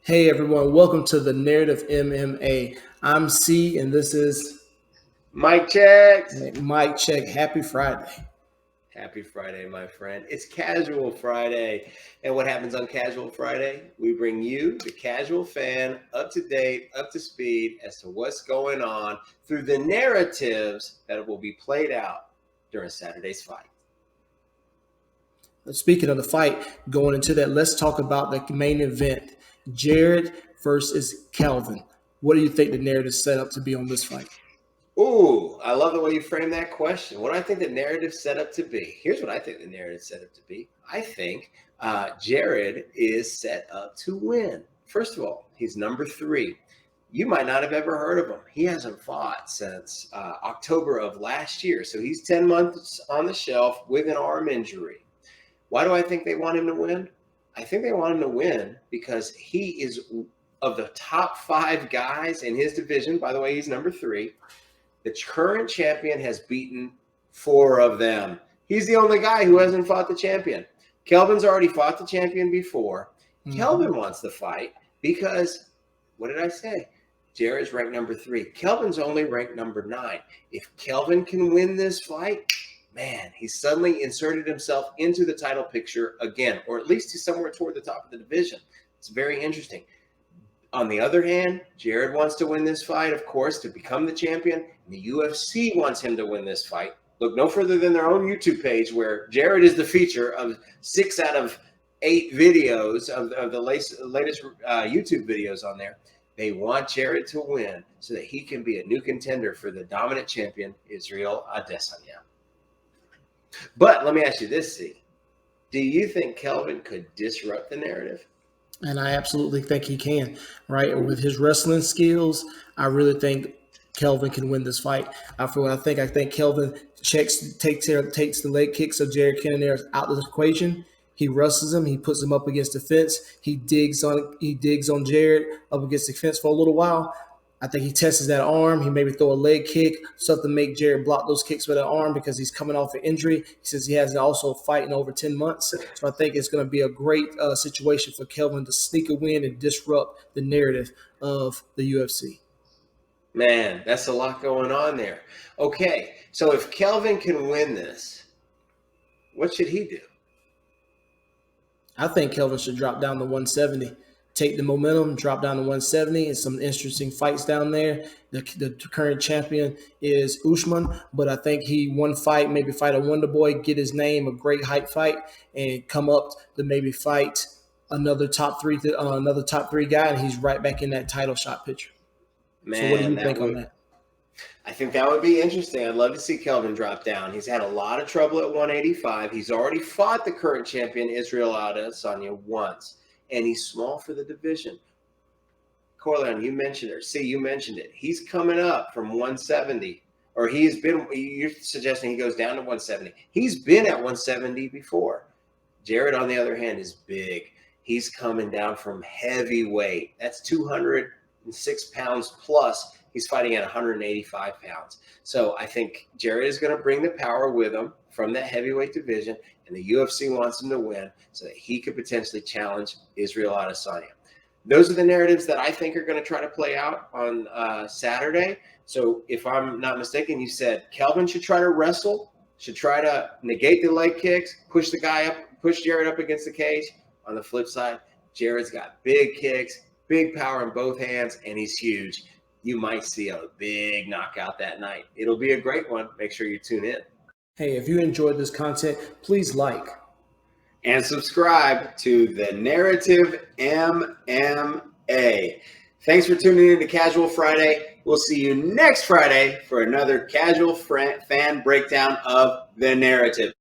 Hey everyone, welcome to the Narrative MMA. I'm C and this is Mic checks. Mike Check. Happy Friday. Happy Friday, my friend. It's Casual Friday. And what happens on Casual Friday? We bring you, the casual fan, up to date, up to speed as to what's going on through the narratives that will be played out during Saturday's fight. Speaking of the fight, going into that, let's talk about the main event. Jared versus Kelvin. What do you think the narrative is set up to be on this fight? Ooh, I love the way you frame that question. What do I think the narrative set up to be? Here's what I think the narrative set up to be. I think Jared is set up to win. First of all, he's number 3. You might not have ever heard of him. He hasn't fought since October of last year. So he's 10 months on the shelf with an arm injury. Why do I think they want him to win? I think they want him to win because he is of the top 5 guys in his division. By the way, he's number 3. The current champion has beaten 4 of them. He's the only guy who hasn't fought the champion. Kelvin's already fought the champion before. Kelvin wants the fight because, what did I say? Jared's ranked number 3. Kelvin's only ranked number 9. If Kelvin can win this fight, man, he's suddenly inserted himself into the title picture again, or at least he's somewhere toward the top of the division. It's very interesting. On the other hand, Jared wants to win this fight, of course, to become the champion. And the UFC wants him to win this fight. Look no further than their own YouTube page, where Jared is the feature of 6 out of 8 videos of the latest YouTube videos on there. They want Jared to win so that he can be a new contender for the dominant champion, Israel Adesanya. But let me ask you this, C. Do you think Kelvin could disrupt the narrative? And I absolutely think he can, right? With his wrestling skills, I really think Kelvin can win this fight. I think Kelvin takes the leg kicks of Jared Cannonier out of the equation. He wrestles him. He puts him up against the fence. He digs on Jared up against the fence for a little while. I think he tests that arm. He maybe throw a leg kick, something to make Jared block those kicks with an arm because he's coming off an injury. He says he hasn't also fight in over 10 months. So I think it's going to be a great situation for Kelvin to sneak a win and disrupt the narrative of the UFC. Man, that's a lot going on there. Okay, so if Kelvin can win this, what should he do? I think Kelvin should drop down to 170. Take the momentum, drop down to 170, and some interesting fights down there. The current champion is Usman, but I think he one fight, maybe fight a Wonder Boy, get his name, a great hype fight, and come up to maybe fight another top three guy, and he's right back in that title shot picture. Man, so what do you think on that? I think that would be interesting. I'd love to see Kelvin drop down. He's had a lot of trouble at 185. He's already fought the current champion, Israel Adesanya, once. And he's small for the division. Corleone, you mentioned it. See, you mentioned it. He's coming up from 170, or you're suggesting he goes down to 170. He's been at 170 before. Jared, on the other hand, is big. He's coming down from heavyweight. That's 206 pounds plus. He's fighting at 185 pounds. So I think Jared is going to bring the power with him from that heavyweight division, and the UFC wants him to win so that he could potentially challenge Israel Adesanya. Those are the narratives that I think are going to try to play out on Saturday. So if I'm not mistaken, you said Kelvin should try to wrestle, should try to negate the leg kicks, push Jared up against the cage. On the flip side, Jared's got big kicks, big power in both hands, and he's huge. You might see a big knockout that night. It'll be a great one. Make sure you tune in. Hey, if you enjoyed this content, please like and subscribe to the Narrative MMA. Thanks for tuning in to Casual Friday. We'll see you next Friday for another casual fan breakdown of the narrative.